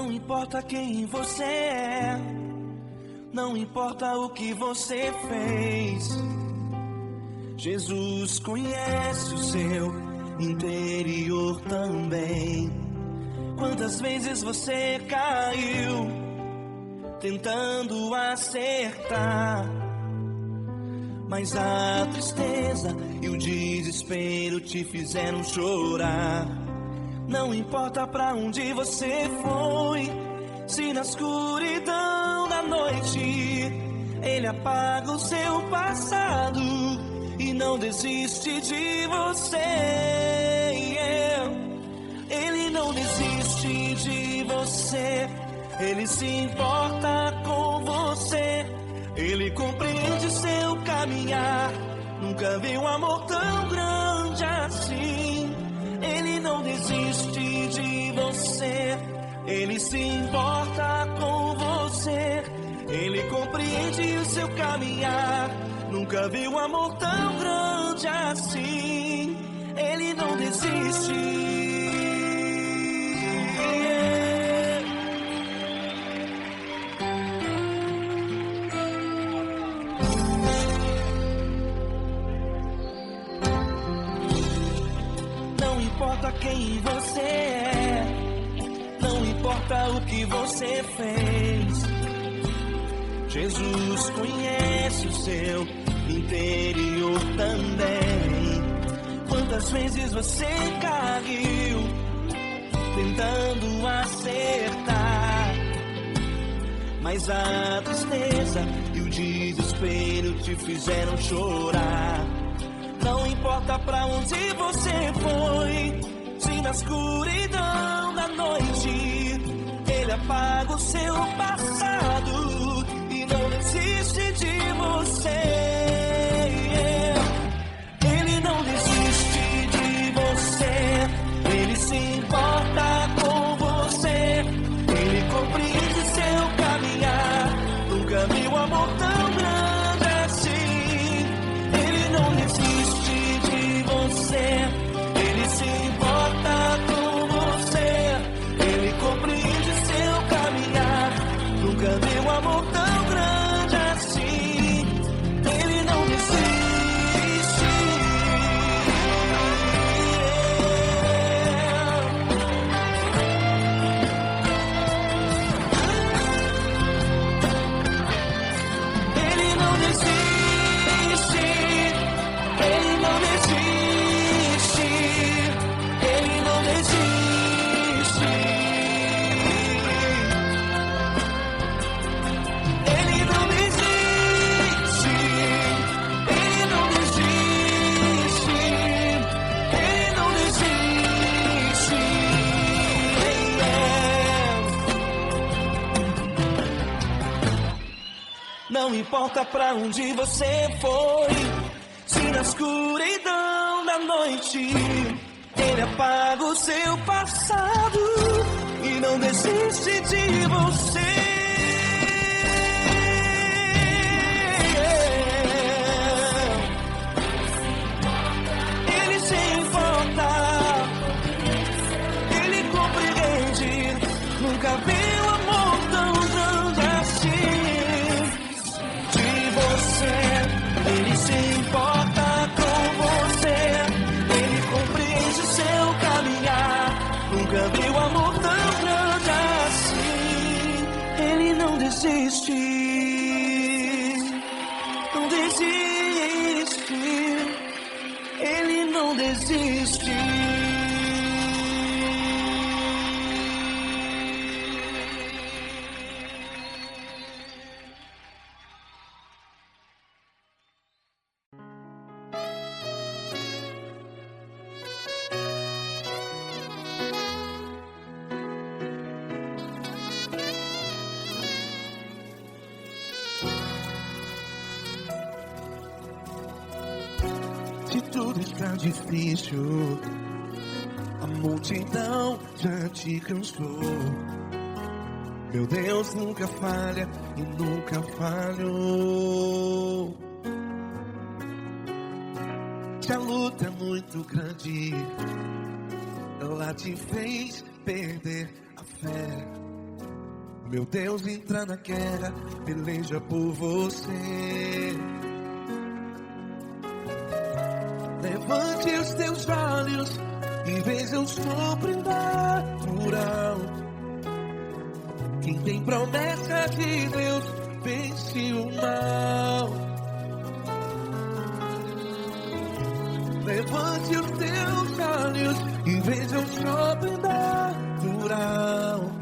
Não importa quem você é, não importa o que você fez, Jesus conhece o seu interior também. Quantas vezes você caiu tentando acertar, mas a tristeza e o desespero te fizeram chorar. Não importa pra onde você foi, se na escuridão da noite Ele apaga o seu passado e não desiste de você. Ele não desiste de você, Ele se importa com você, Ele compreende seu caminhar. Nunca vi um amor tão grande assim. Ele não desiste de você, Ele se importa com você, Ele compreende o seu caminhar. Nunca vi um amor tão grande assim. Ele não desiste. Não importa quem você é, não importa o que você fez, Jesus conhece o seu interior também. Quantas vezes você caiu tentando acertar, mas a tristeza e o desespero te fizeram chorar. Não importa pra onde você foi, se na escuridão da noite Ele apaga o seu passado e não desiste de você. Ele não desiste de você, Ele se importa com você, Ele compreende seu caminhar. Nunca vi um amor tão grande assim. Ele não desiste de você, Ele se importa com você, Ele compreende seu caminhar. Nunca vi um amor tão grande assim. Ele não desiste. Ele não desiste. Ele não desiste. Ele não desiste. Ele não desiste. Ele não desiste. Ele não desiste. Não importa pra onde você foi, se na escuridão da noite Ele apaga o seu passado e não desiste de você. Ele se importa, Ele compreende. Nunca vi um amor tão grande assim. De você, Ele se importa com você, Ele compreende seu caminhar. Nunca vi um amor tão grande assim. Ele não desiste, não desiste. Ele não desiste. Se tudo está difícil, a multidão já te cansou. Meu Deus nunca falha e nunca falhou. Se a luta é muito grande, ela te fez perder a fé. Meu Deus entra na guerra, peleja por você. Levante os teus olhos e veja o sobrenatural. Quem tem promessa de Deus vence o mal. Levante os teus olhos e veja o sobrenatural.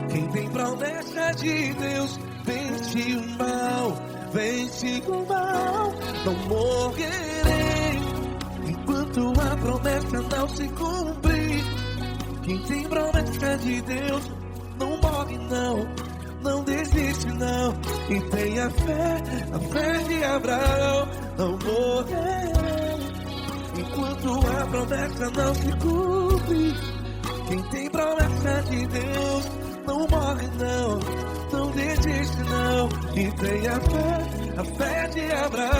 Quem tem promessa de Deus vence o mal, vence o mal. Não morrerei enquanto a promessa não se cumprir. Quem tem promessa de Deus não morre não, não desiste não. E tenha fé, a fé de Abraão. Não morrerei enquanto a promessa não se cumpre. Quem tem promessa de Deus não morre não, não desiste não. E tenha fé, a fé de Abraão.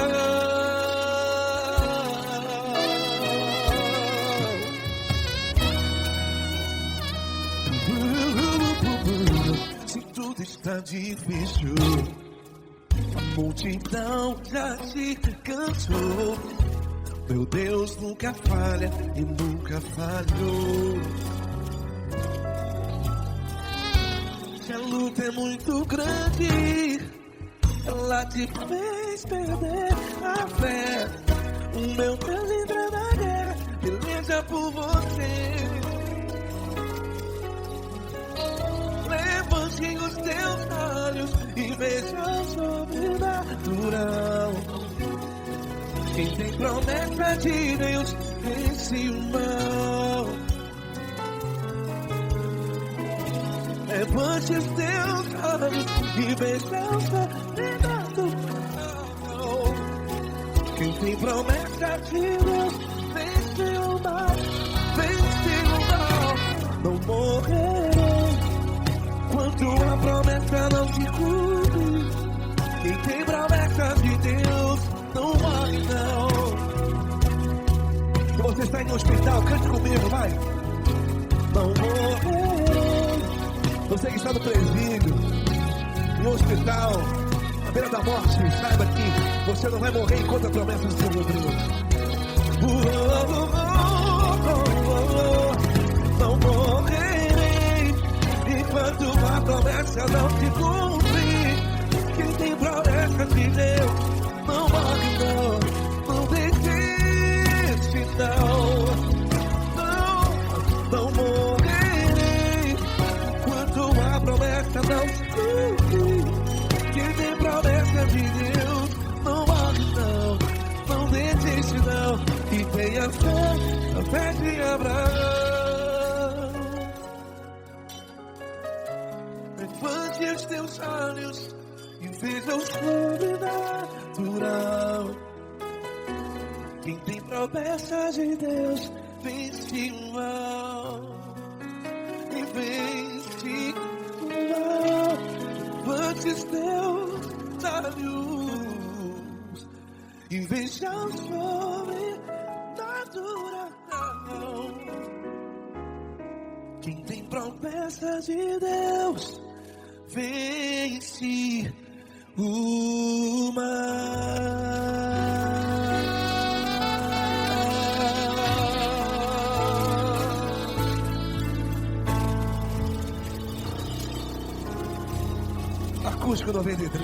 Se tudo está difícil, a multidão já se cansou. Meu Deus nunca falha e nunca falhou. Se a luta é muito grande, ela te fez perder a fé. O meu Deus entra na guerra, peleja por você. Levante os teus olhos e veja o sobrenatural. Quem tem promessa de Deus vence o mal. Levante os teus olhos e veja o sobrenatural. Quem tem promessa de Deus vence o mal, vence o mal. Não morrerei enquanto a promessa não se cumpre. Quem tem promessa de Deus não morre não. Se você está em um hospital, cante comigo, vai. Não morrerei. Você que está no presídio, no hospital, à beira da morte, saiba que você não vai morrer enquanto a promessa não se cumprir. Não morrerei enquanto a promessa não se cumprir. Quem tem promessa de Deus não morre não, não desiste não. Não morrerei enquanto a promessa não se cumprir. Quem tem promessa de Deus não morre não, não desiste não. E tenha fé, a fé de Abraão. Levante os teus olhos e veja o sobrenatural. Quem tem promessa de Deus vence o mal, e vence o mal. Levante os teus olhos e veja o sobrenatural. Quem tem promessa de Deus vence o mal. Acústico 93.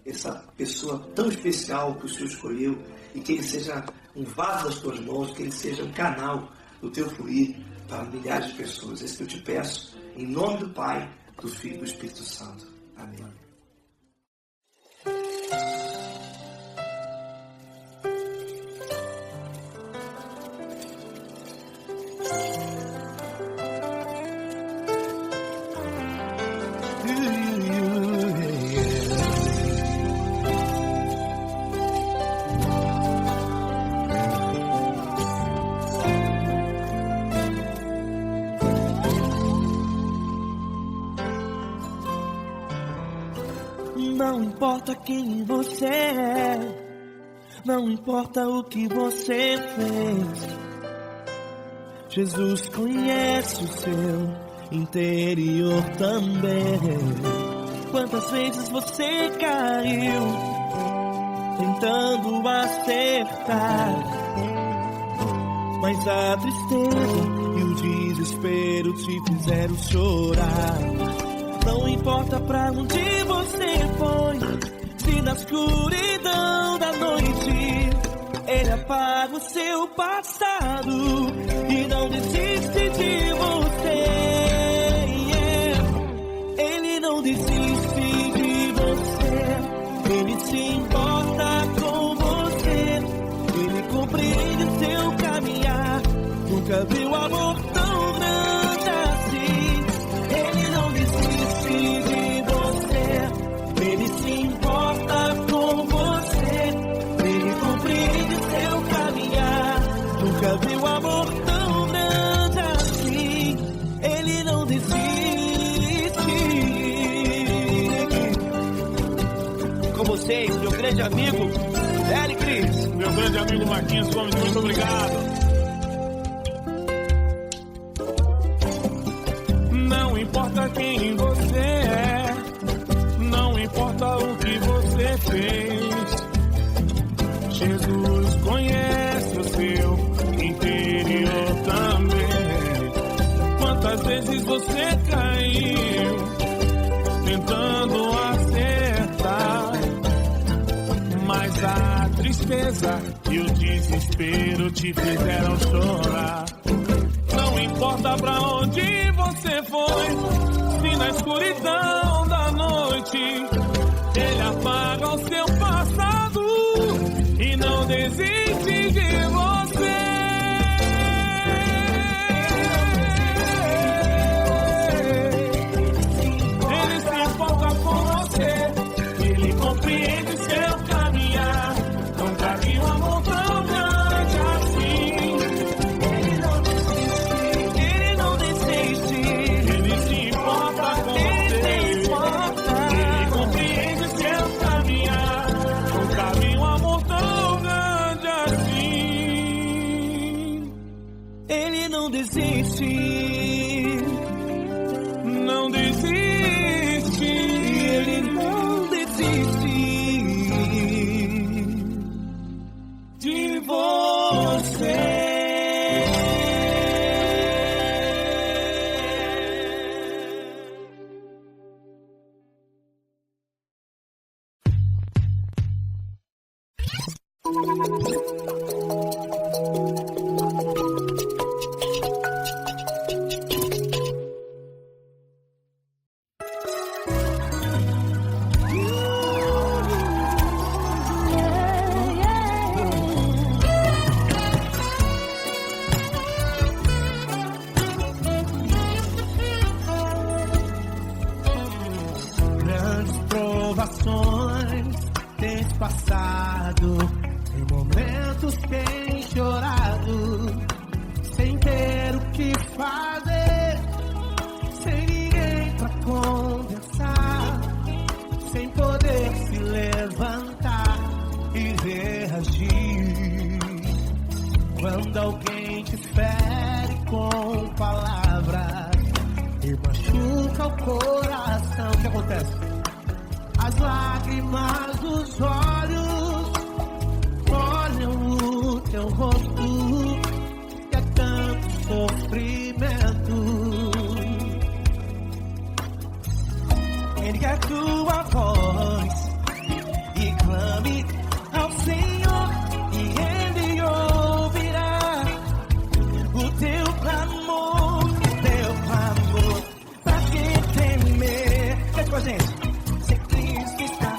Essa pessoa tão especial que o Senhor escolheu, e que ele seja um vaso das tuas mãos, que ele seja um canal do teu fluir para milhares de pessoas. É isso que eu te peço, em nome do Pai, do Filho e do Espírito Santo. Amém. Não importa quem você é, não importa o que você fez, Jesus conhece o seu interior também. Quantas vezes você caiu tentando acertar, mas a tristeza e o desespero te fizeram chorar. Não importa pra onde você foi, se na escuridão da noite Ele apaga o seu passado e não desiste de você. Ele não desiste de você, Ele se importa com você, Ele compreende o seu caminhar. Nunca viu amor tão grande assim. Ele não desiste de você, Ele se importa com você, Ele compreende o seu caminhar. Nunca viu amor tão grande assim. Ele não desiste. Com vocês, meu grande amigo Eli Cris. Meu grande amigo Marquinhos Gomes, muito obrigado. Não importa quem você é, não importa o que você fez, Jesus conhece o seu interior também. Quantas vezes você caiu tentando acertar, mas a tristeza e o desespero te fizeram chorar. Não importa pra onde você foi, se na escuridão da noite Ele apaga o seu passado e não desiste de você. Ele se importa com você, Ele compreende seu caminhar. Nunca vi um amor tão grande assim. Ele não desiste, Ele se importa com você, Ele compreende seu caminhar. Nunca vi um amor tão grande assim. Ele não desiste, não desiste, Ele não desiste de você. Grandes provações tens passado, em momentos tens chorado, sem ter o que fazer, sem ninguém pra conversar, sem poder se levantar e reagir. Quando alguém te fere com palavras e machuca o coração, o que acontece? As lágrimas dos olhos molham o teu rosto, e é tanto sofrimento. Ergue a tua voz e clame ao Senhor, e Ele ouvirá o teu clamor, pra que temer? Vem com a gente. Se Cristo está,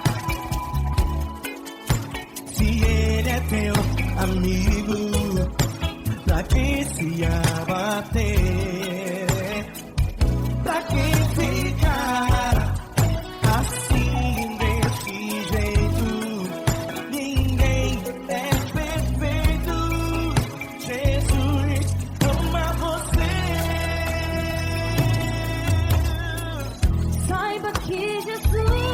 se Ele é teu amigo, pra que se abater? Pra que ficar assim desse jeito? Ninguém é perfeito. Jesus ama você. Saiba que Jesus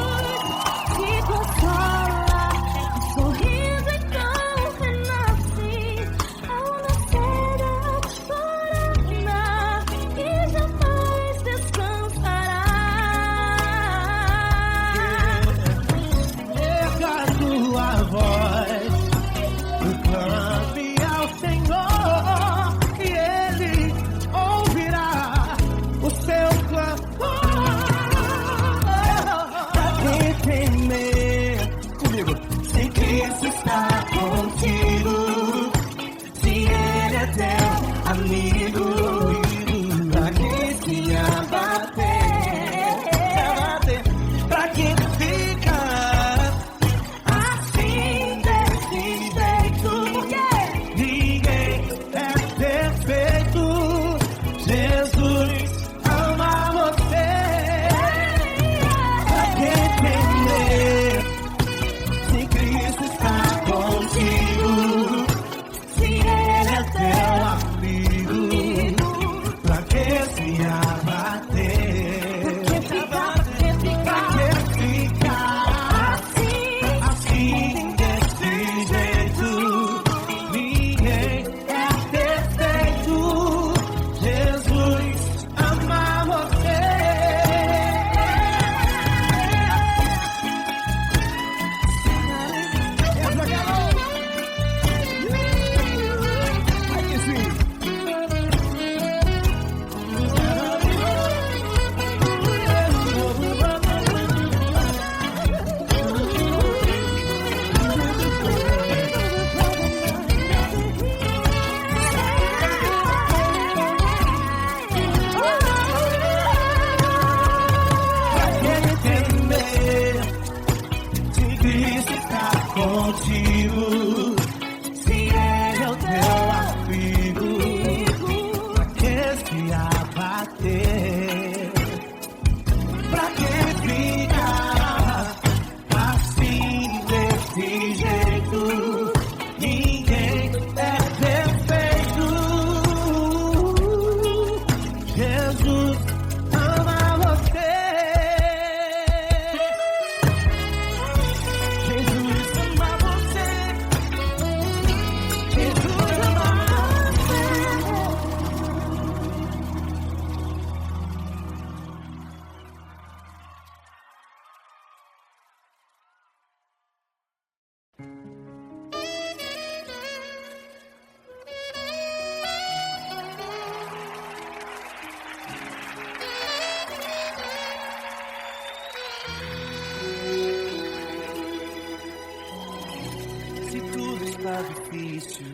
está difícil,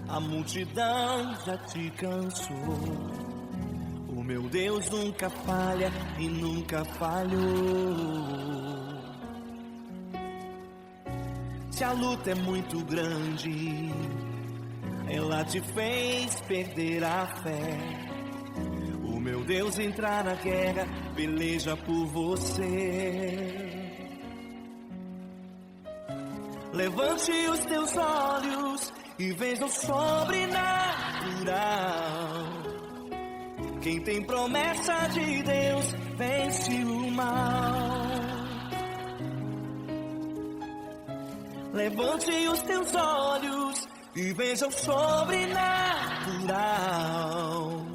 a multidão já te cansou. O meu Deus nunca falha e nunca falhou. Se a luta é muito grande, ela te fez perder a fé. O meu Deus entrar na guerra, peleja por você. Levante os teus olhos e veja o sobrenatural. Quem tem promessa de Deus vence o mal. Levante os teus olhos e veja o sobrenatural.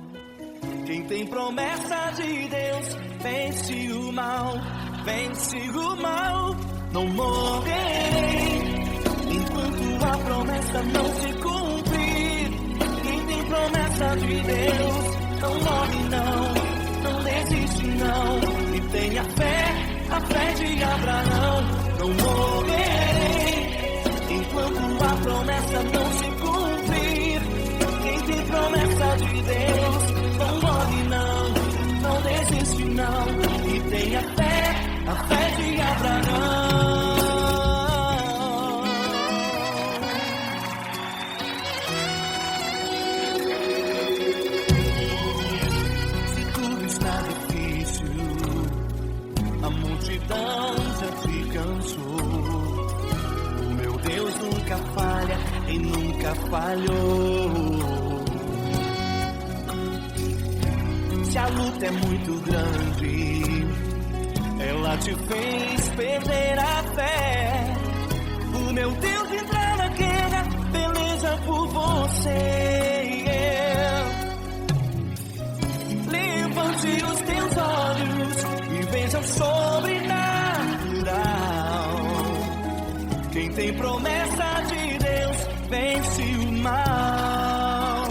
Quem tem promessa de Deus vence o mal, vence o mal. Não morrerei enquanto a promessa não se cumprir. Quem tem promessa de Deus não morre não, não desiste não. E tenha fé, a fé de Abraão. Não morrerei enquanto a promessa não se cumprir. Quem tem promessa de Deus não morre não, não desiste não. E tenha fé, a fé de Abraão. Se tudo está difícil, a multidão já te cansou. O meu Deus nunca falha e nunca falhou. Se a luta é muito grande, ela te fez perder a fé. O meu Deus entrar na guerra, peleja por você. Levante os teus olhos e veja o sobrenatural. Quem tem promessa de Deus vence o mal.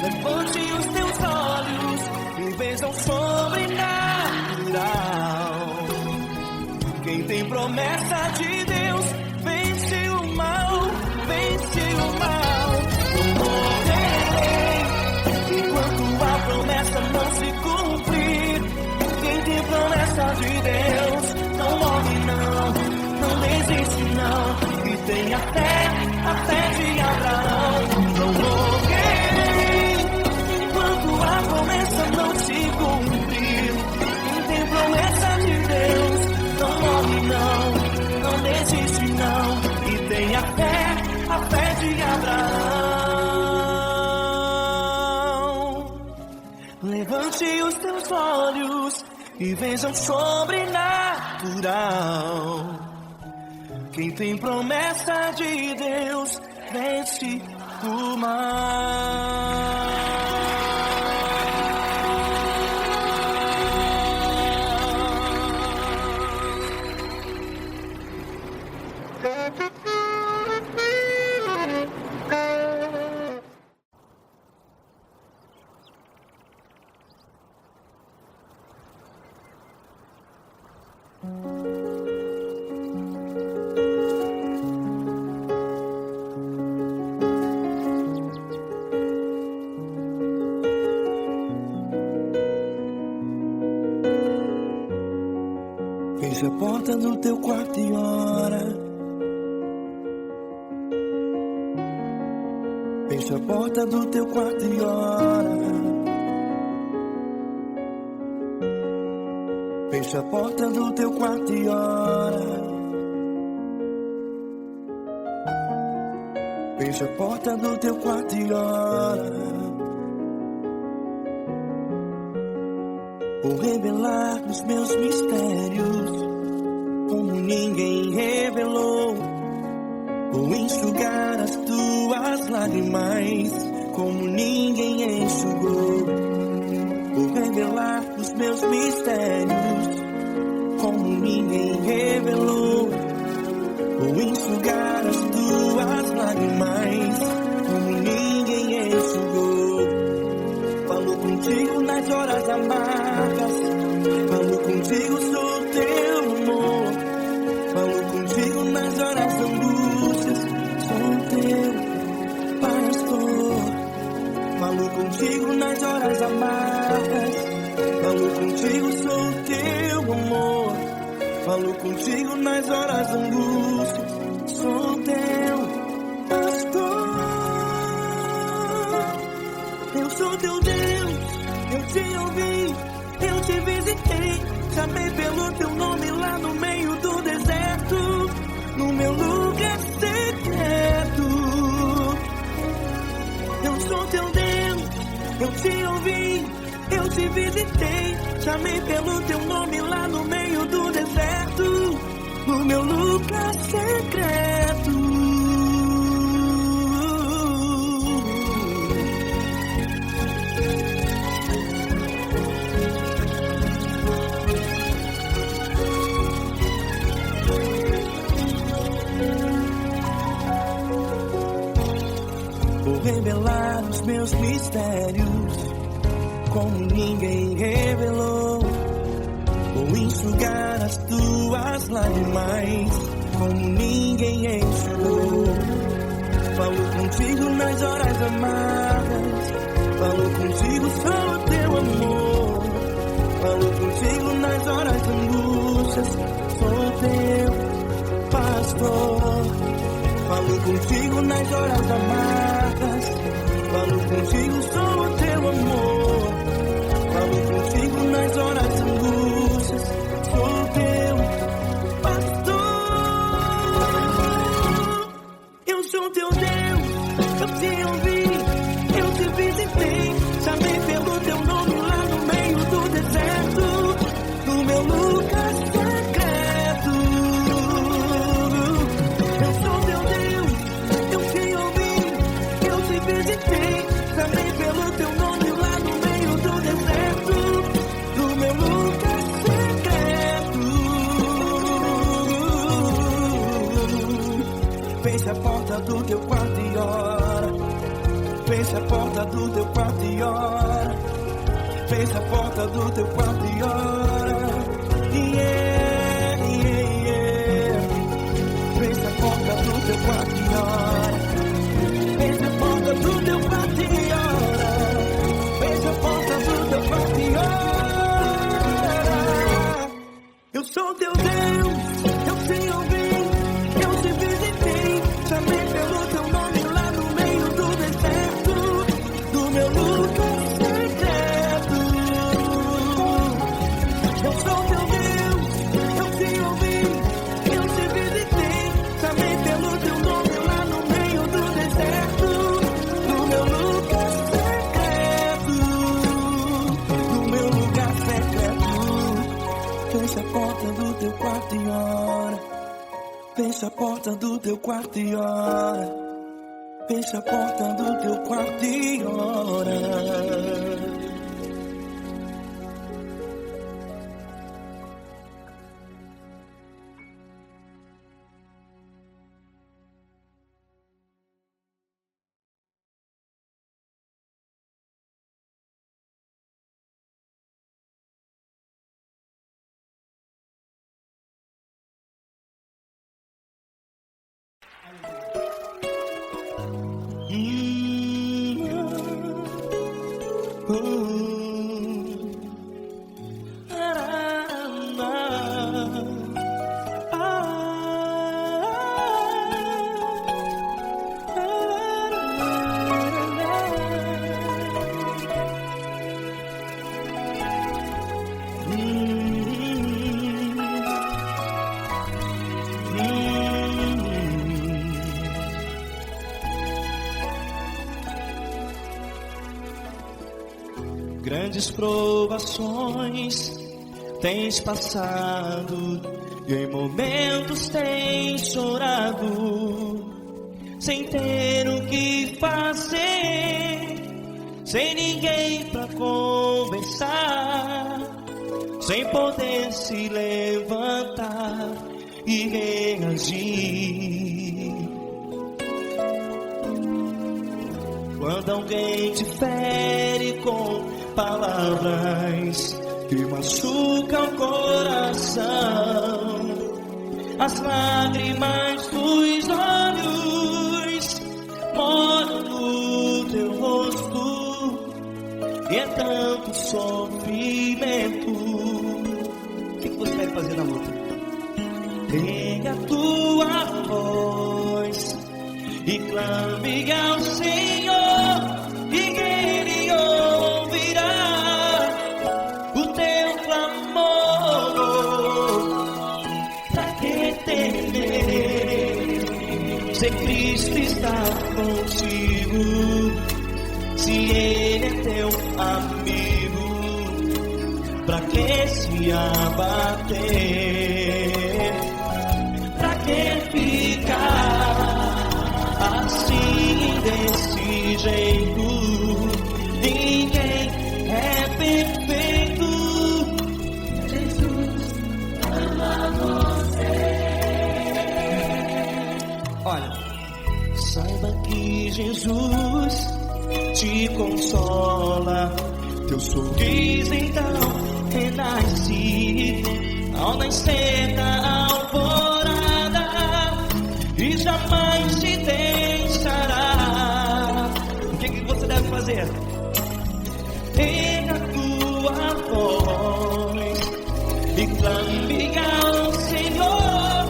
Levante os teus olhos e veja o sobrenatural. Quem tem promessa de Deus vence o mal, vence o mal. Não morrerei enquanto a promessa não se cumprir. Quem tem promessa de Deus não morre não, não desiste não. E tenha fé, a fé de Abraão. Não morrerei enquanto a promessa não se cumprir. Quem tem promessa de Deus não morre não, não desiste não. E tenha fé, a fé de Abraão. Levante os teus olhos e veja o sobrenatural. Quem tem promessa de Deus vence o mal. Fecha a porta do teu quarto e ora. Fecha a porta do teu quarto e ora. Fecha a porta do teu quarto e ora. Fecha a porta do teu quarto e ora. Vou revelar os meus mistérios como ninguém revelou. Vou enxugar as tuas lágrimas como ninguém enxugou. Vou revelar os meus mistérios como ninguém revelou. Vou enxugar as tuas lágrimas como ninguém enxugou. Falo contigo nas horas amargas, falo contigo sobre teu amor. Falo contigo horas amargas. Falo contigo, sou teu amor. Falo contigo nas horas da angústia. Sou teu pastor. Eu sou teu Deus, eu te ouvi, eu te visitei. Chamei pelo teu nome lá no meio do deserto, no meu lugar secreto. Eu sou teu Deus, eu te ouvi, eu te visitei. Chamei pelo teu nome lá no meio do deserto, no meu lugar secreto. Vou revelar os meus mistérios como ninguém revelou. Vou enxugar as tuas lágrimas como ninguém enxugou. Falo contigo nas horas amargas. Falo contigo, sou teu amor. Falo contigo nas horas de angústias. Sou teu pastor. Falo contigo nas horas amargas. Falo contigo, sou teu amor. Falo contigo nas horas de angústias. Sou teu pastor. Eu sou teu Deus, eu te ouvi, eu te visitei. Chamei pelo teu nome lá no meio do deserto, no meu lugar secreto. Eu sou teu Deus, eu te ouvi, eu te visitei. Chamei pelo teu nome lá no meio do deserto, no meu lugar secreto. Feche a porta do teu quarto e ora. Feche a porta do teu quarto e ora. Feche a porta do teu quarto e ora. Yeah, yeah, yeah. Feche a porta do teu quarto e ora. Feche a porta do teu quarto e ora. Feche a porta do teu quarto e ora. Eu sou teu Deus, eu te ouvi, eu te visitei. Chamei pelo teu nome lá no meio do deserto, do meu lugar secreto. Eu sou teu Deus, eu te ouvi, eu te visitei. Chamei pelo teu nome lá no meio do deserto, do meu lugar secreto, do meu lugar secreto. Fecha a porta do teu quarto e ora. Fecha a porta do teu quarto e ora. Fecha a porta do teu quarto e ora. Grandes provações tens passado e em momentos tens chorado, sem ter o que fazer, sem ninguém pra conversar, sem poder se levantar e reagir. Quando alguém te fere com palavras que machucam o coração, as lágrimas dos olhos moram no teu rosto e é tanto sofrimento. O que você deve fazer na luta? Pega a tua voz e clame ao Senhor, e Ele ouvirá o teu clamor. Pra que temer, se Cristo está contigo, se Ele é teu amigo? Pra que se abater? Pra que ficar assim desse jeito? Ninguém é perfeito. Jesus ama você. Olha, saiba que Jesus te consola. Teu sorriso então renasce ao nascer da alvorada, e jamais te deixará. O que você deve fazer? Pega a tua voz e clame ao Senhor,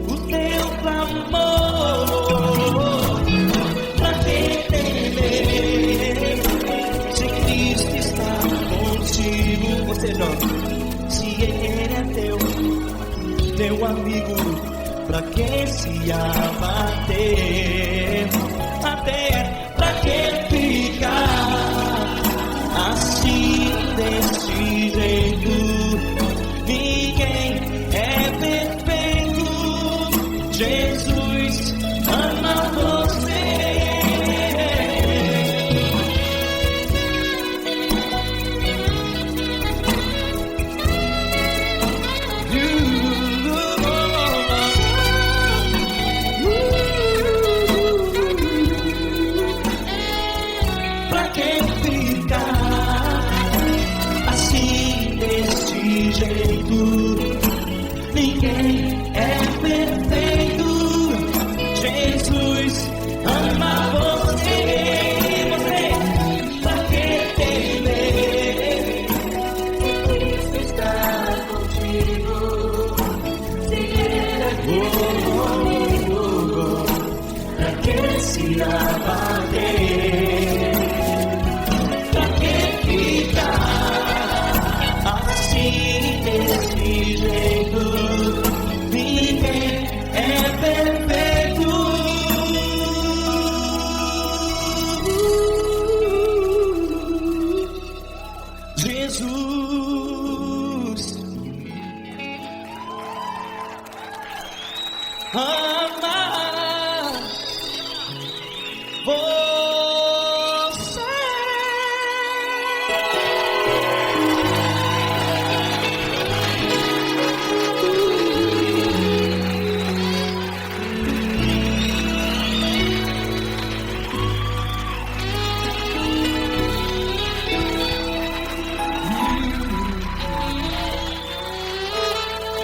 o teu clamor. Pra que temer, se Cristo está contigo? Ou seja, se Ele é teu amigo, pra que se abater? Até pra que ficar assim desse jeito? Ninguém é perfeito. Jesus ama você. Pra que ficar assim desse jeito? Ninguém é perfeito. Jesus ama você. Pra que temer? Cristo está contigo. Se Ele é comigo, pra que se abater? Pra que ficar assim desse jeito? Ninguém é perfeito. Jesus ama você.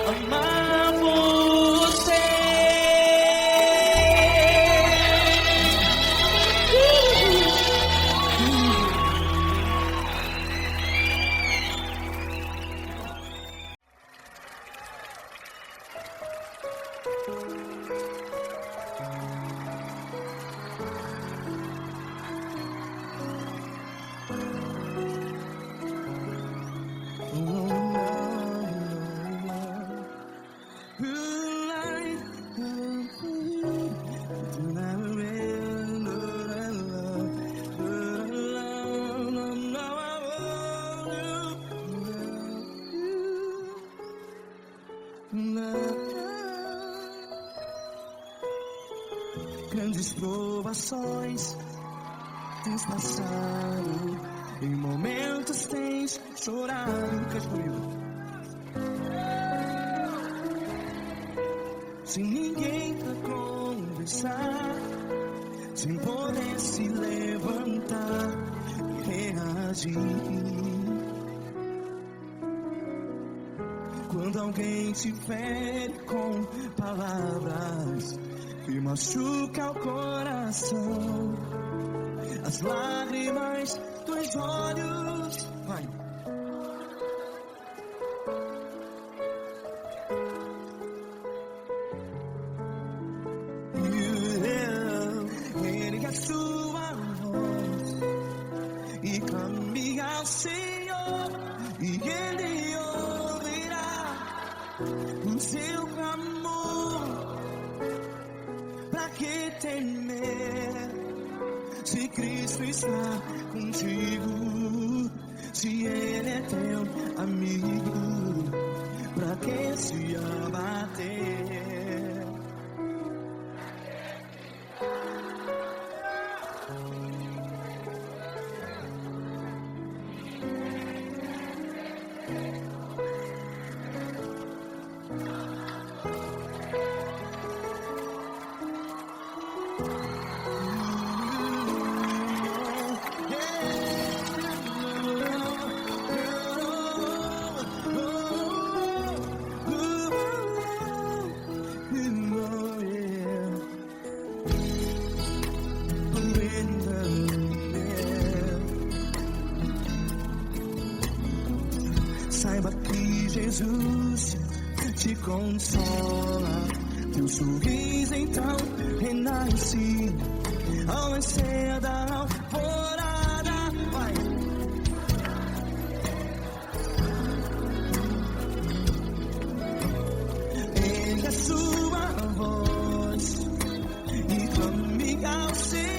Amar você. Grandes provações tens passado, em momentos tens chorado. Cante comigo. Sem ninguém pra conversar, sem poder se levantar e reagir. Quando alguém te fere com palavras que machuca o coração, as lágrimas dos olhos. Vai. Ele é sua voz e clame ao Senhor, e Ele ouvirá o seu clamor. Pra que temer, se Cristo está contigo? Se Ele é teu amigo, pra que se abater? Saiba que Jesus te consola, teu sorriso então renasce ao nascer da alvorada. Vai. Ele é sua voz e clame ao Senhor.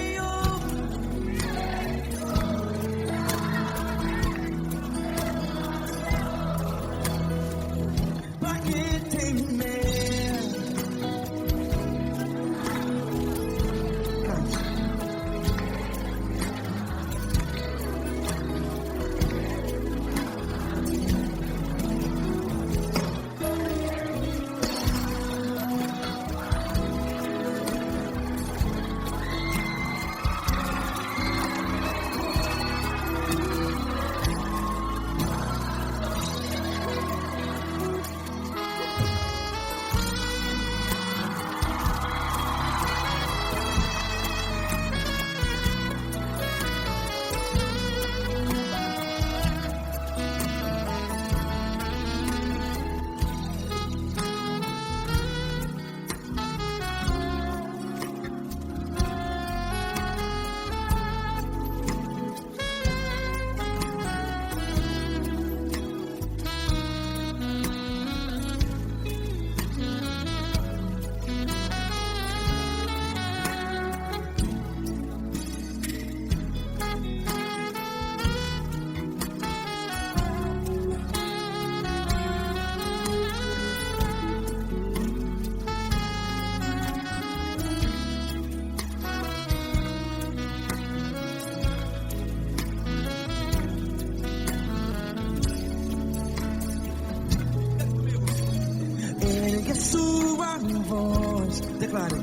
Sua voz, declare.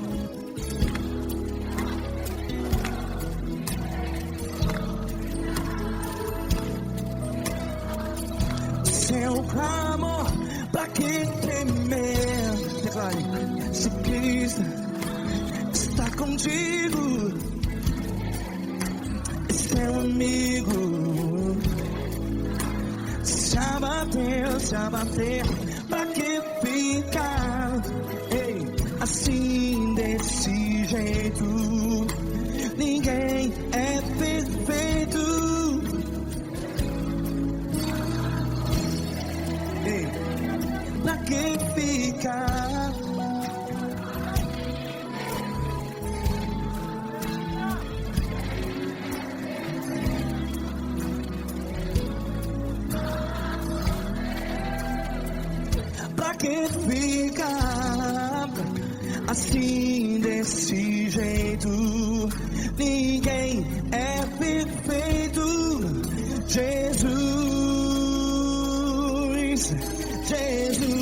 Seu clamor, pra que temer? Declare. Se Cristo está contigo, é seu amigo. Se abater, pra que ficar assim desse jeito? Ninguém é perfeito. Pra que ficar? Pra que ficar assim desse jeito? Ninguém é perfeito. Jesus, Jesus.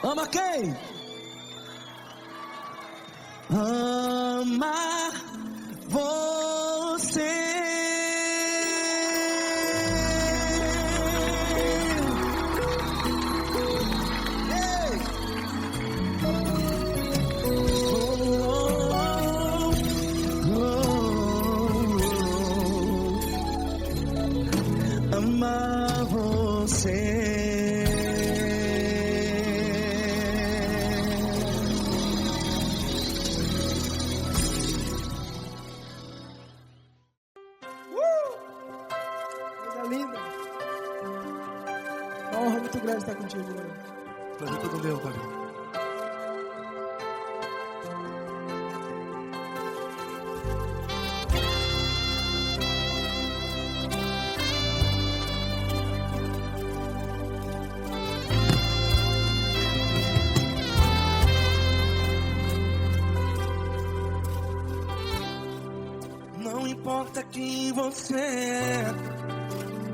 Ama quem? Ama você. estar contigo, mano. Prazer todo meu, Fabinho. Não importa quem você é,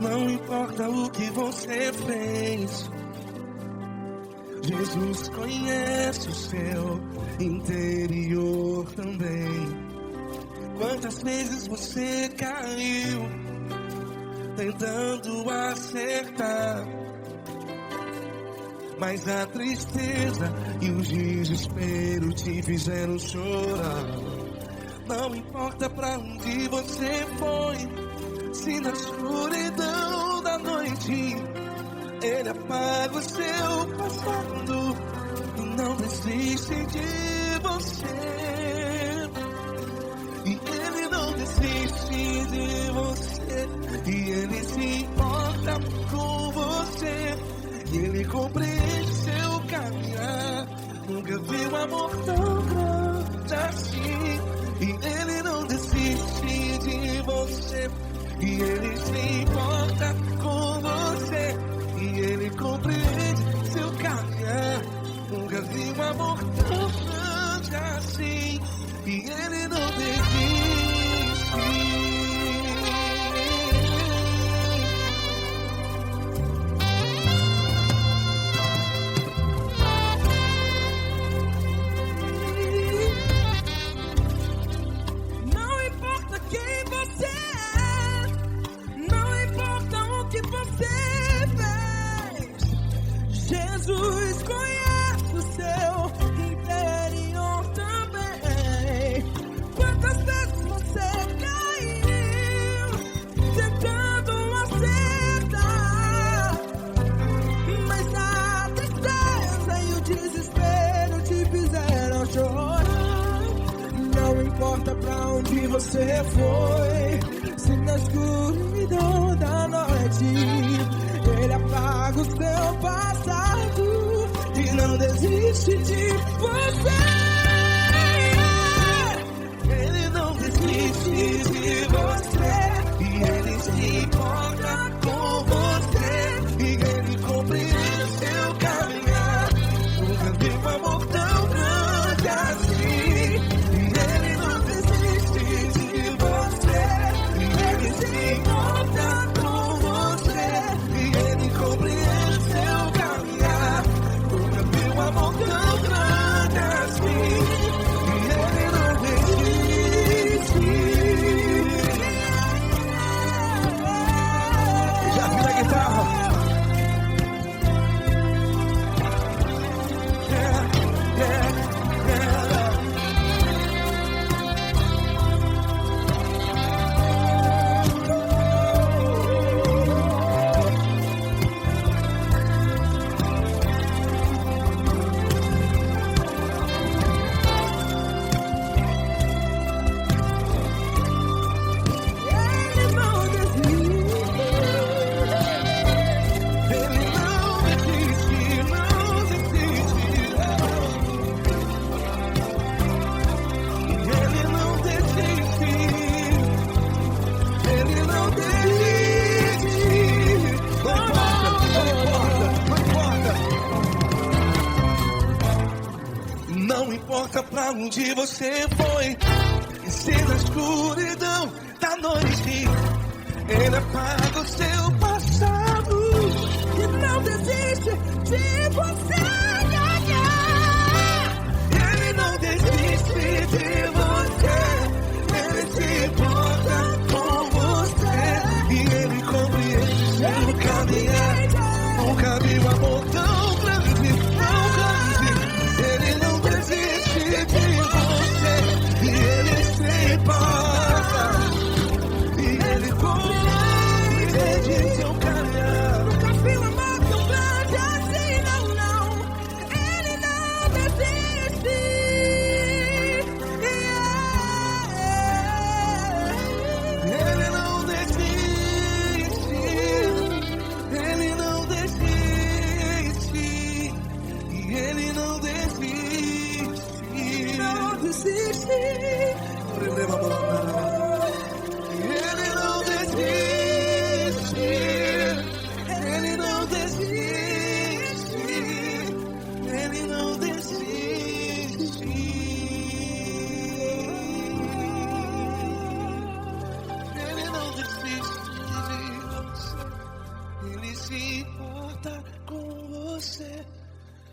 não importa o que você fez, Jesus conhece o seu interior também. Quantas vezes você caiu tentando acertar, mas a tristeza e o desespero te fizeram chorar. Não importa pra onde você foi, se na escuridão da noite Ele apaga o seu passado e não desiste de você. E Ele não desiste de você, e Ele se importa com você, e Ele compreende seu caminhar. Nunca vi um amor tão grande assim. E Ele não desiste de você, e Ele se importa com você, e Ele compreende seu caminhar. Nunca vi um amor tão grande assim, e Ele não desiste. Jesus conhece o seu interior também. Quantas vezes você caiu tentando acertar, mas a tristeza e o desespero te fizeram chorar. Não importa pra onde você foi, se na escuridão da noite Ele apaga o seu passado e não desiste de você. Ele não desiste de você, e Ele se importa com você, e Ele compreende seu caminhar. Nunca vi um amor tão grande assim. E Ele não desiste de você, e Ele se importa com você, e Ele compreende seu caminhar. Nunca vi um amor tão grande assim. E Ele não desiste. Já vi a guitarra. Não importa pra onde você foi, e se na escuridão da noite Ele apaga o seu passado E não desiste de você. Ele não desiste de você, Ele se importa com você, e Ele compreende seu caminhar. Nunca vi um amor tão grande, tão grande. Ele não desiste de você, e Ele se importa, e Ele compreende seu caminhar. Nunca vi um amor tão grande assim, não, não. desiste. Ele não desiste. Ele não desiste. Ele não desiste. Ele não desiste de você. Ele se importa com você.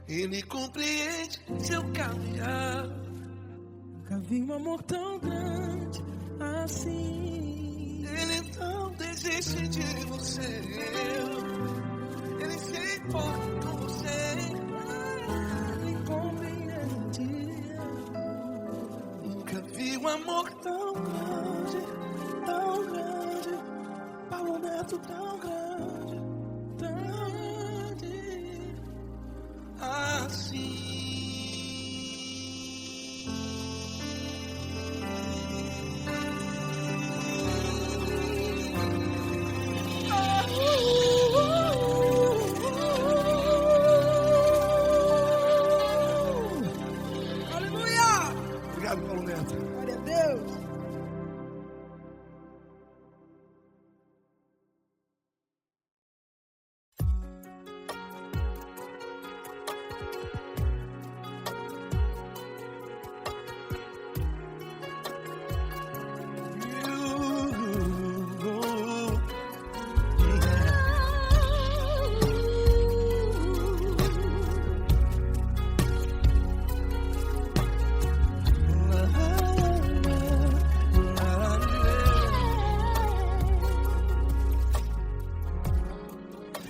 Ele compreende seu caminhar. Nunca vi um amor tão grande assim. Ele não desiste de você. Ele se importa com você. Ele compreende. Nunca vi um amor tão grande, tão grande. Paulo Neto tão grande, tão grande assim. Aleluia! Obrigado, Paulo Neto. Glória a Deus.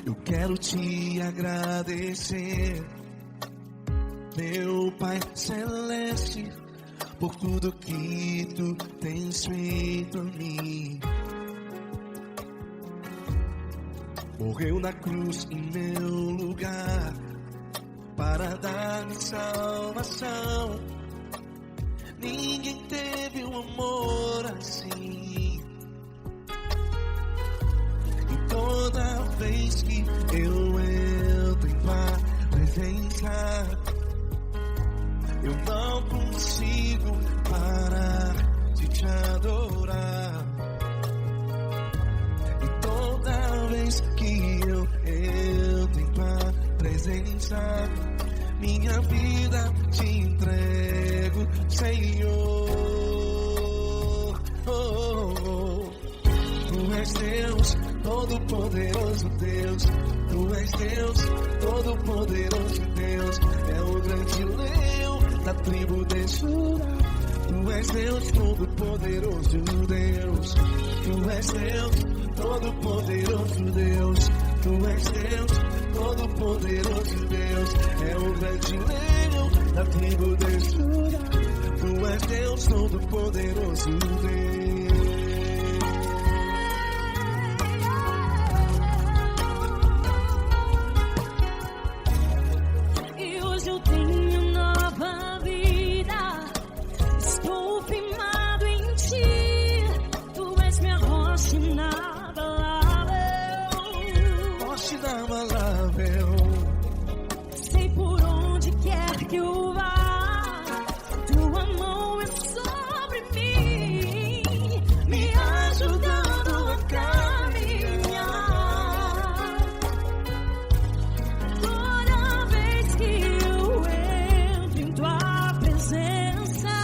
Eu quero te agradecer, meu Pai Celeste, por tudo que tu tens feito a mim. Morreu na cruz em meu lugar para dar-me salvação. Ninguém teve um amor assim. E toda vez que eu entro em tua presença, eu não consigo parar de te adorar. E toda vez que eu entro em tua presença, minha vida te entrego, Senhor. Tu és Deus, todo-poderoso Deus. Tu és Deus, todo-poderoso Deus. É o grande leão da tribo de Judá. Tu és Deus, todo-poderoso Deus. Tu és Deus, todo-poderoso Deus. Tu és Deus, todo-poderoso Deus. É o grande leão da tribo de Judá. Tu és Deus, todo-poderoso Deus. Sei por onde quer que eu vá, tua mão é sobre mim, me ajudando a caminhar. Toda vez que eu entro em tua presença,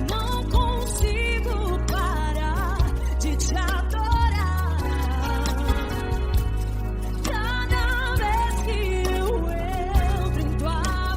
não consigo parar de te adorar. Cada vez que eu entro em tua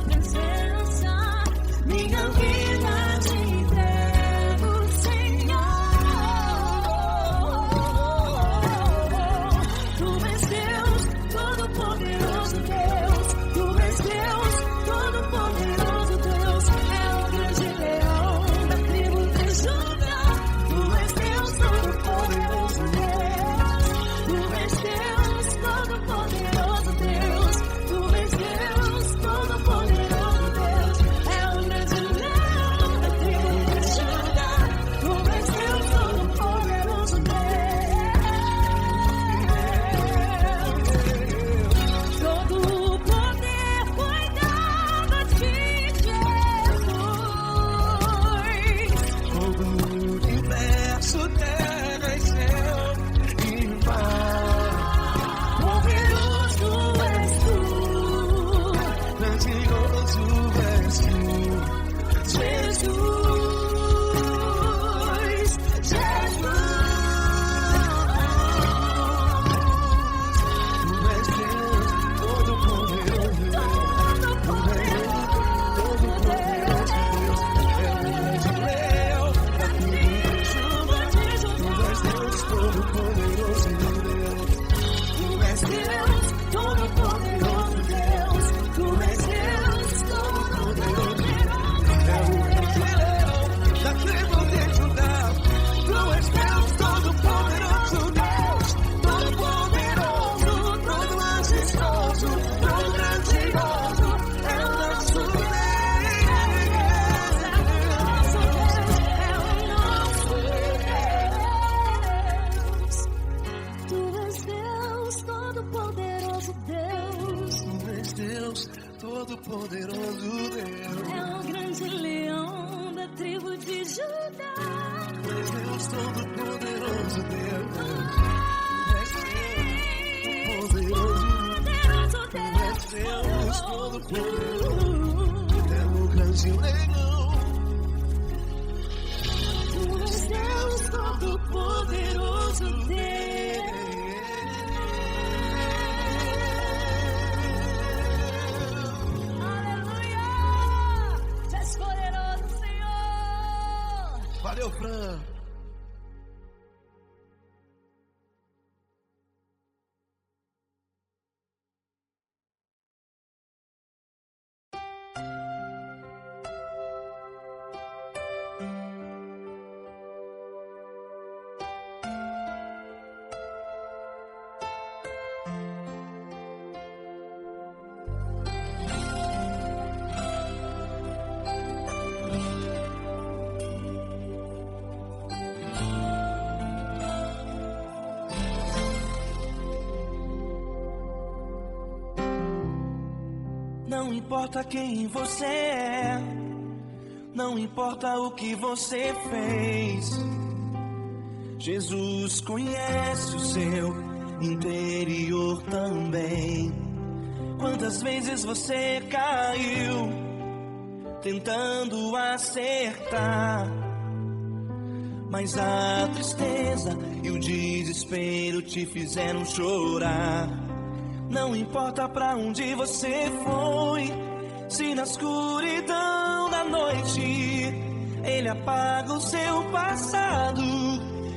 Deus, Todo-Poderoso Deus. É o grande leão da tribo de Judá. És Deus, Todo-Poderoso Deus. És Deus, Todo-Poderoso. É o grande leão. És Deus Todo-Poderoso Deus. Aleluia! Tu és poderoso, Senhor. Valeu, Fran. Não importa quem você é, não importa o que você fez, Jesus conhece o seu interior também. Quantas vezes você caiu tentando acertar, mas a tristeza e o desespero te fizeram chorar. Não importa pra onde você foi, se na escuridão da noite Ele apaga o seu passado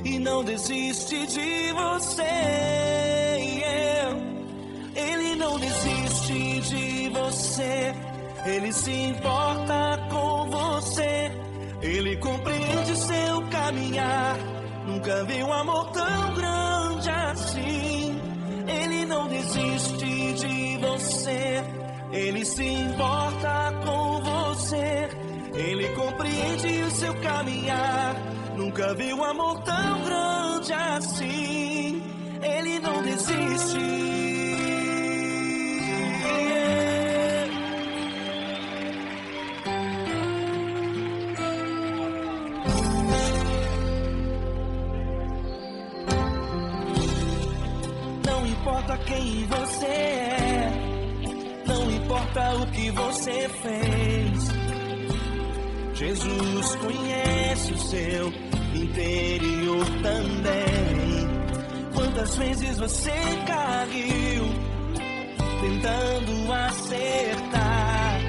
e não desiste de você. Ele não desiste de você, Ele se importa com você, Ele compreende seu caminhar. Nunca vi um amor tão grande assim. Ele não desiste de você, Ele se importa com você, Ele compreende o seu caminhar. Nunca vi um amor tão grande assim. Ele não desiste. Não importa quem você é, não importa o que você fez, Jesus conhece o seu interior também. Quantas vezes você caiu tentando acertar,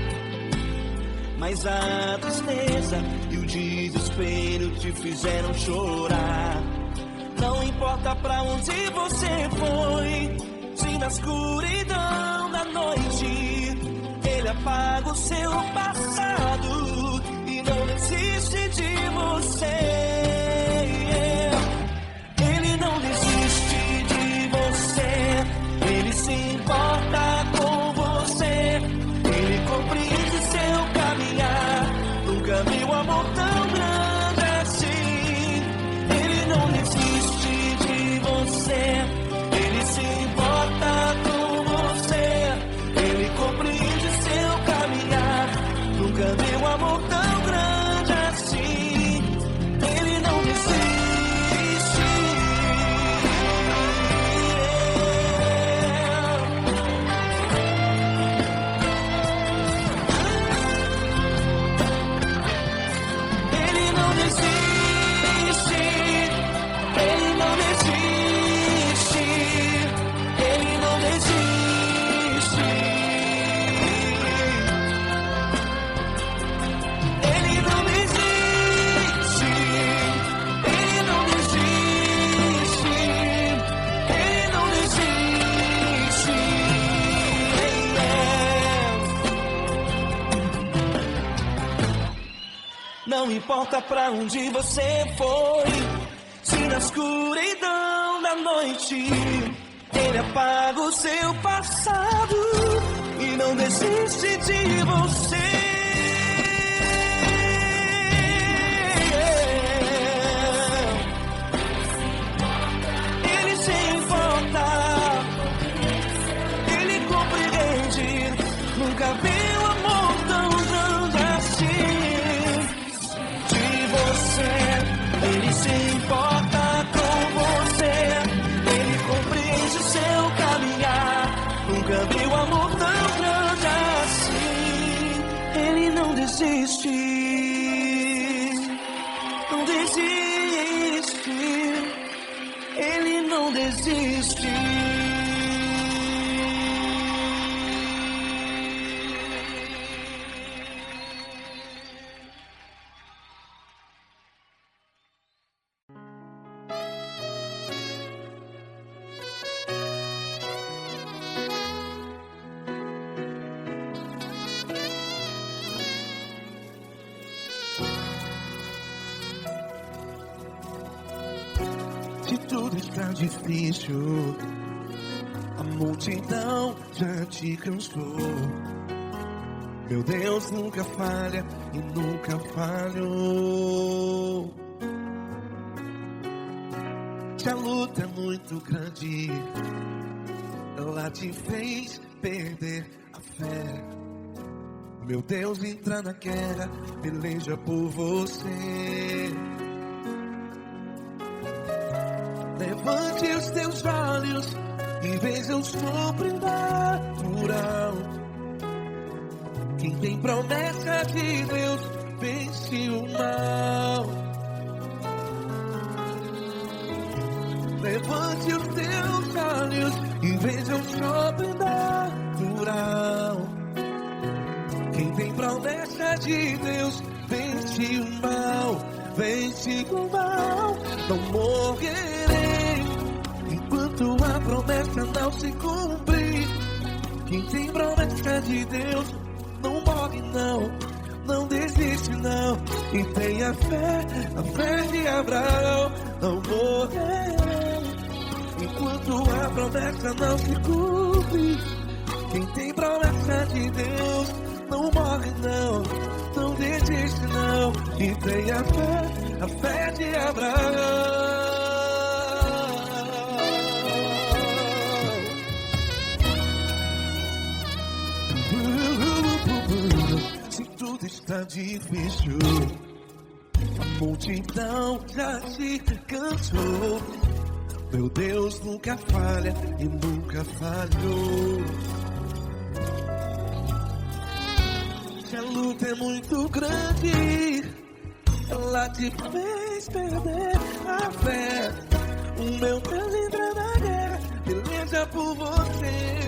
mas a tristeza e o desespero te fizeram chorar. Não importa pra onde você foi, se na escuridão da noite Ele apaga o seu passado e não desiste de você. Ele não desiste de você, Ele se importa com você, Ele compreende seu caminhar. Nunca vi um amor tão grande assim. Ele não desiste de você, Ele se importa com você, Ele compreende seu caminhar. Nunca vi um amor tão grande assim. Ele não desiste. Ele não desiste. Ele não desiste. Ele não desiste. Ele não desiste. Ele não desiste. Ele não desiste. Não importa pra onde você foi, se na escuridão da noite Ele apaga o seu passado e não desiste de você. Ele se importa, Ele compreende Nunca vi um amor tão grande assim. De você, ele se importa com você, ele compreende o seu caminhar. Nunca vi um amor tão grande assim. Ele não desiste, não desiste, ele não desiste. Se tudo está difícil, a multidão já te cansou. Meu Deus nunca falha e nunca falhou. Se a luta é muito grande, ela te fez perder a fé. Meu Deus entra na guerra, peleja por você. Levante os teus olhos e veja o sobrenatural. Quem tem promessa de Deus vence o mal. Levante os teus olhos e veja o sobrenatural. Quem tem promessa de Deus vence o mal. Vence o mal, não morrerei enquanto a promessa não se cumprir. Quem tem promessa de Deus não morre não, não desiste não. E tenha fé, a fé de Abraão. Não morrerei enquanto a promessa não se cumprir. Quem tem promessa de Deus não morre não, não desiste não. E tenha fé, a fé de Abraão. Se tudo está difícil, a multidão já se cansou. Meu Deus nunca falha e nunca falhou. Se a luta é muito grande, ela te fez perder a fé. O meu Deus entra na guerra, peleja por você.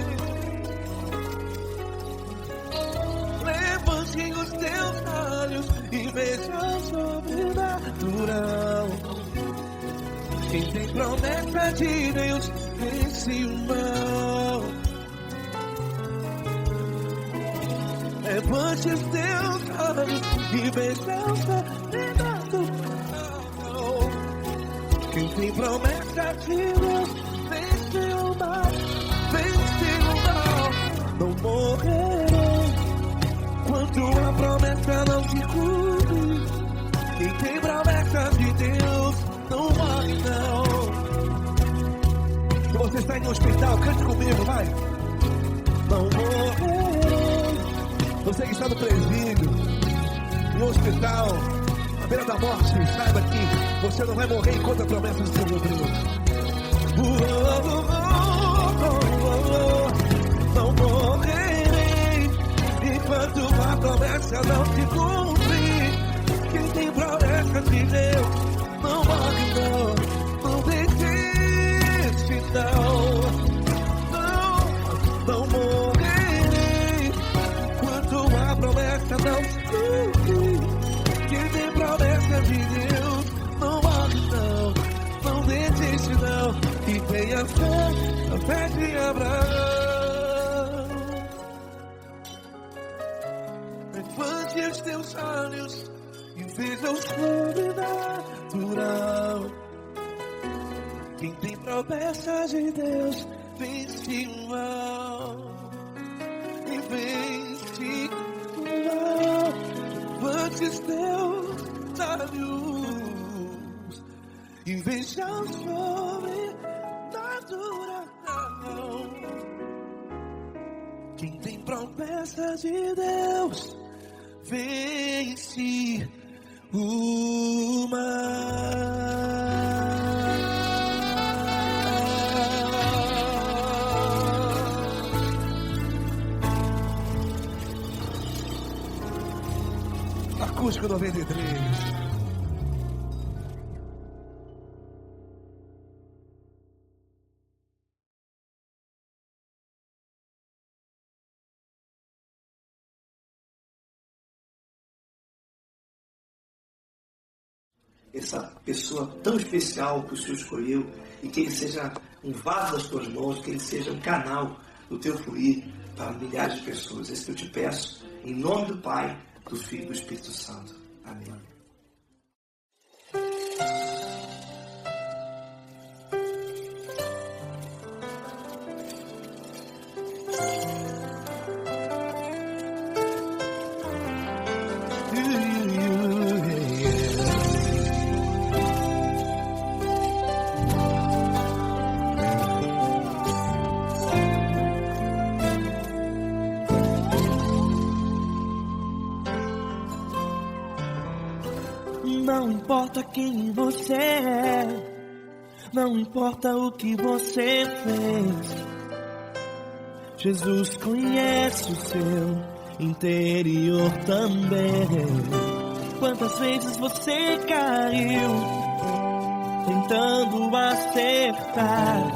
Levante os teus olhos e veja o sobrenatural. Quem tem promessa de Deus vence o mal. Levante os teus olhos e veja o sobrenatural. Quem tem promessa de Deus vence o mal. Vence o mal, não morrerei enquanto a promessa não se cumpre. Quem tem promessa de Deus não morre não. Se você está em um hospital, cante comigo, vai. Não morrerei. Você que está no presídio, no hospital, à beira da morte, saiba que você não vai morrer enquanto a promessa não se cumprir. Não morrerei enquanto a promessa não se cumprir. Quem tem promessa de Deus não morre não, não desiste não. Não morrerei enquanto a promessa não se cumprir. Quem tem promessa de Deus não morre não, não desiste não. E tenha fé, a fé de Abraão. Levante os teus olhos e veja o sobrenatural. Quem tem promessa de Deus vence o mal. E vence o mal. Levante os teus olhos e veja o sobrenatural. Quem tem promessa de Deus vence o mal. Acústico 93. Essa pessoa tão especial que o Senhor escolheu, e que ele seja um vaso das tuas mãos, que ele seja um canal do teu fluir para milhares de pessoas. É isso que eu te peço, em nome do Pai, do Filho e do Espírito Santo. Amém. Não importa quem você é, não importa o que você fez, Jesus conhece o seu interior também. Quantas vezes você caiu tentando acertar,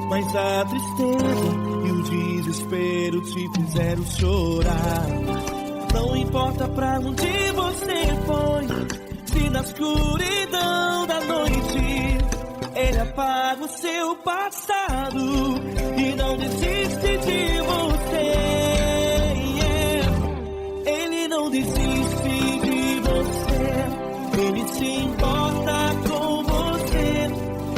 mas a tristeza e o desespero te fizeram chorar. Não importa pra onde você foi, se na escuridão da noite Ele apaga o seu passado e não desiste de você. Ele não desiste de você, Ele se importa com você,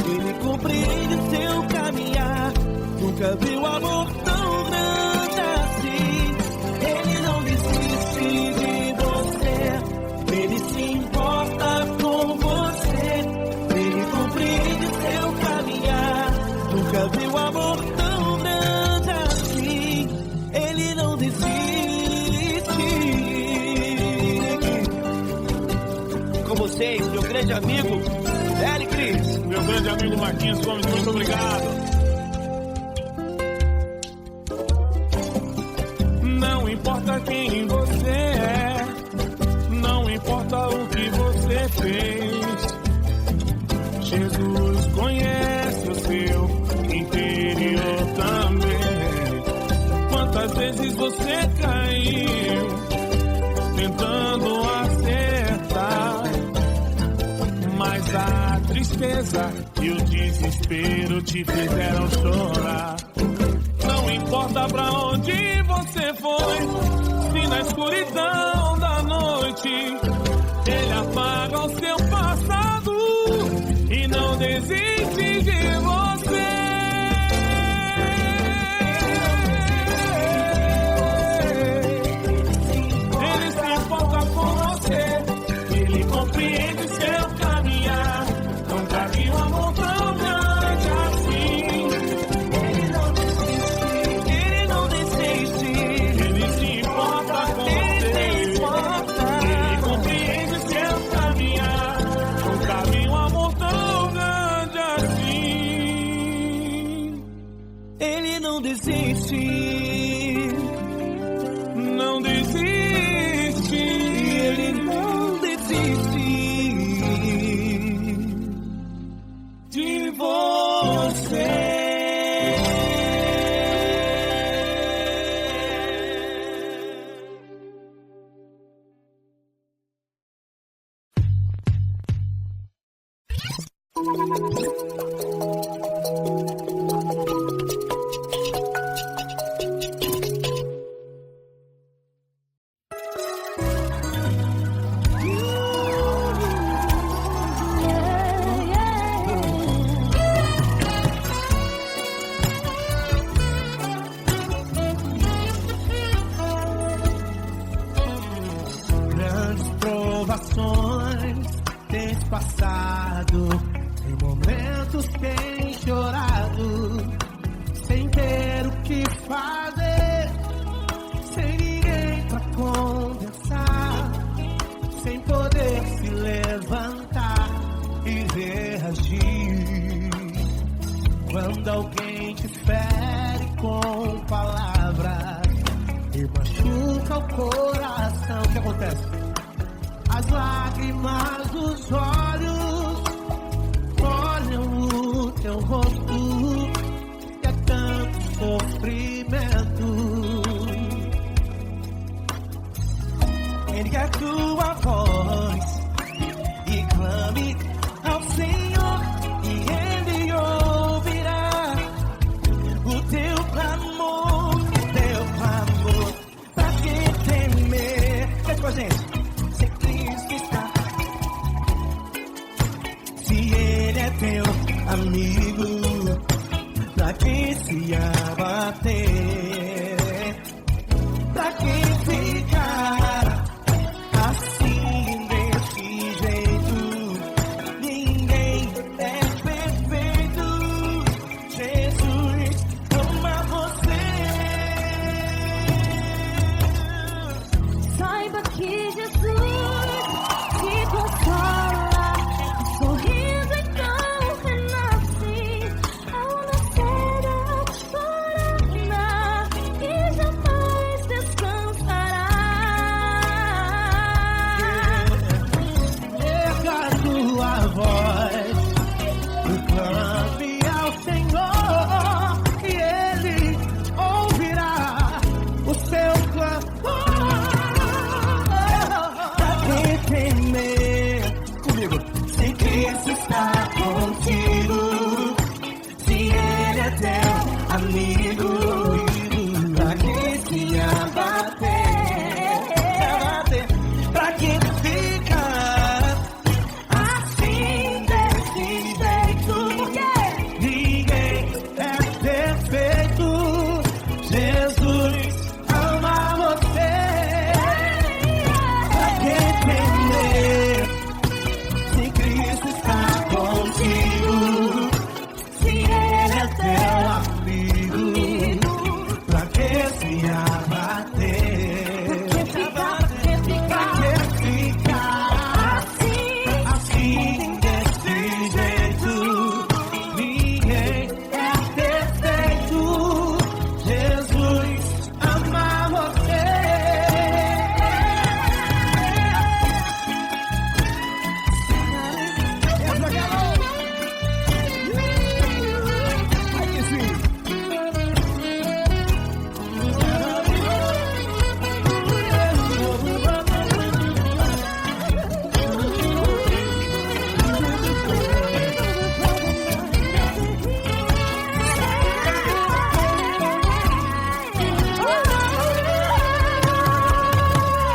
Ele compreende seu caminhar. Nunca viu amor tão grande assim. Ele não desiste de você, Ele se importa com você, Ele compreende seu caminhar. Nunca viu amor tão grande assim. Ele não desiste. Com vocês, meu grande amigo Eli Cris. Meu grande amigo Marquinhos Gomes, muito obrigado. Não importa quem você é, não importa o que você fez, Jesus conhece o seu interior também. Quantas vezes você caiu tentando acertar, mas a tristeza e o desespero te fizeram chorar. Não importa pra onde você foi, se na escuridão da noite Ele apaga o seu passado e não desiste de você. Ele se importa com você, Ele compreende seu caminhar. Nunca vi um amor tão grande assim. Ele não desiste, Ele se importa com você, Ele compreende seu caminhar. Nunca vi um amor tão grande assim. Ele não desiste, não desiste, Ele não desiste de você. Grandes provações tens passado, em momentos tens chorado, sem ter o que fazer, sem ninguém pra conversar, sem poder se levantar e reagir. Quando alguém te fere com palavras e machuca o coração, o que acontece? As lágrimas dos olhos molham o teu rosto, e é tanto sofrimento. Ergue a tua voz e clame ao Senhor, e Ele ouvirá o teu clamor, pra que temer? Cante com a gente. Se Cristo está, se Ele é teu amigo, pra que se abater? Pra que ficar assim desse jeito? Ninguém é perfeito. Jesus ama você. Saiba que Jesus te consola, o sorriso então renasce ao nascer a aurora e jamais descansará. Erga a tua voz e clame ao Senhor, e Ele ouvirá o seu clamor. Pra que temer? Comigo. Se Cristo está contigo, se Ele é teu amigo, pra que se abater? Pra que ficar assim desse jeito? Ninguém é perfeito. Jesus ama você. Pra que temer? Se Cristo está contigo, se Ele é teu amigo, pra que se abater? Pra que ficar assim desse jeito? Ninguém é perfeito. Jesus ama você.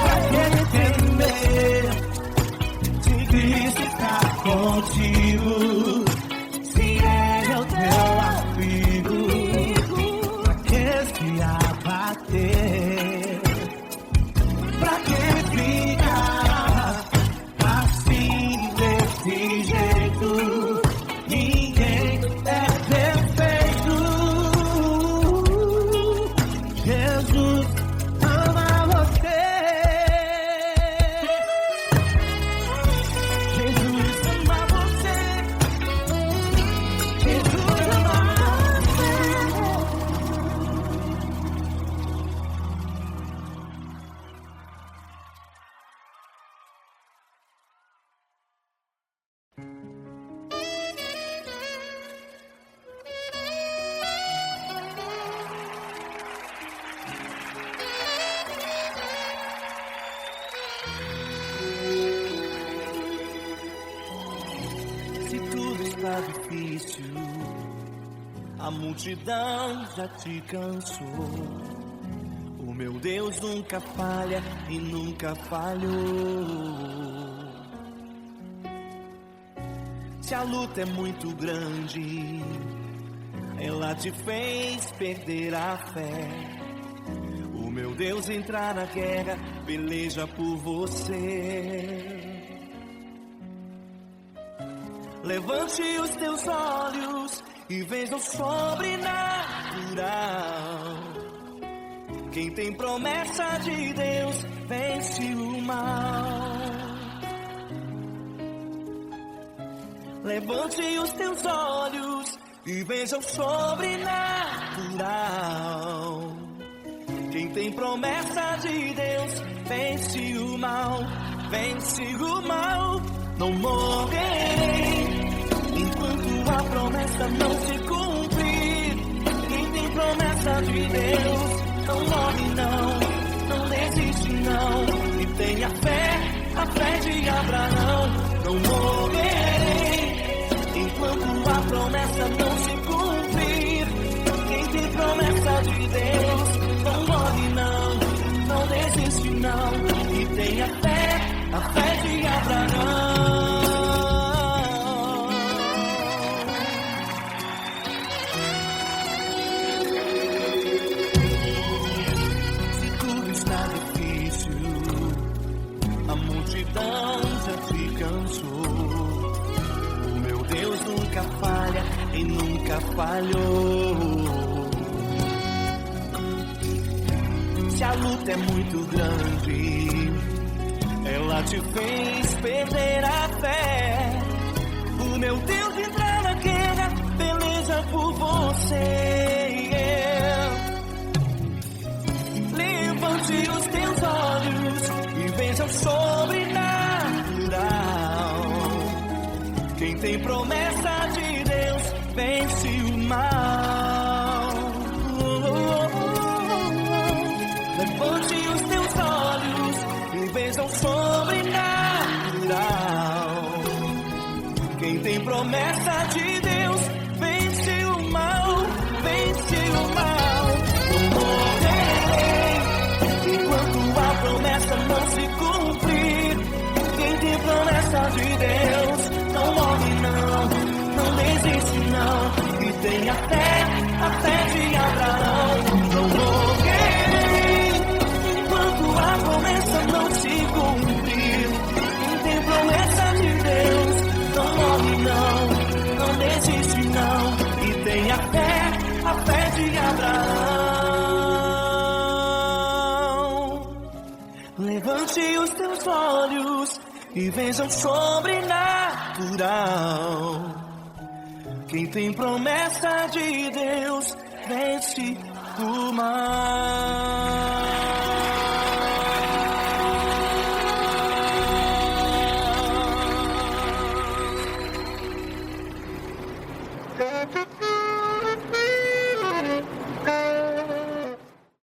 Ai que sim. Se Cristo está contigo, se Ele é o teu amigo, pra que se abater? Pra que ficar assim desse jeito? Ninguém é perfeito. Jesus ama você. Jesus ama você. Jesus ama Se tudo está difícil, a multidão já te cansou. O meu Deus nunca falha e nunca falhou. Se a luta é muito grande, ela te fez perder a fé. O meu Deus entrar na guerra, peleja por você. Levante os teus olhos e veja o sobrenatural. Quem tem promessa de Deus vence o mal. Levante os teus olhos e veja o sobrenatural. Quem tem promessa de Deus vence o mal, vence o mal. Não morrerei enquanto a promessa não se cumprir. Quem tem promessa de Deus não morre não, não desiste não. E tenha fé, a fé de Abraão. Não morrerei enquanto a promessa não se cumprir. Quem tem promessa de Deus não morre não, não desiste não. E tenha fé, a fé de Abraão. Se tudo está difícil, a multidão já te cansou. O meu Deus nunca falha e nunca falhou. Se a luta é muito grande, ela te fez perder a fé. O meu Deus entra na guerra, peleja por você. Levante os teus olhos e veja o sobrenatural. Quem tem promessa de Deus vence o mal. Levante os teus olhos e veja o sobrenatural. Quem tem promessa de Deus vence o mal, vence o mal. Não morrerei enquanto a promessa não se cumprir. Quem tem promessa de Deus não morre não, não desiste não. E tenha fé, a fé de Abraão. Não morrerei enquanto a promessa não se cumprir. Quem tem promessa de Deus não morre não, não desiste não. E tenha fé, a fé de Abraão. Levante os teus olhos e veja o sobrenatural. Quem tem promessa de Deus vence o mal.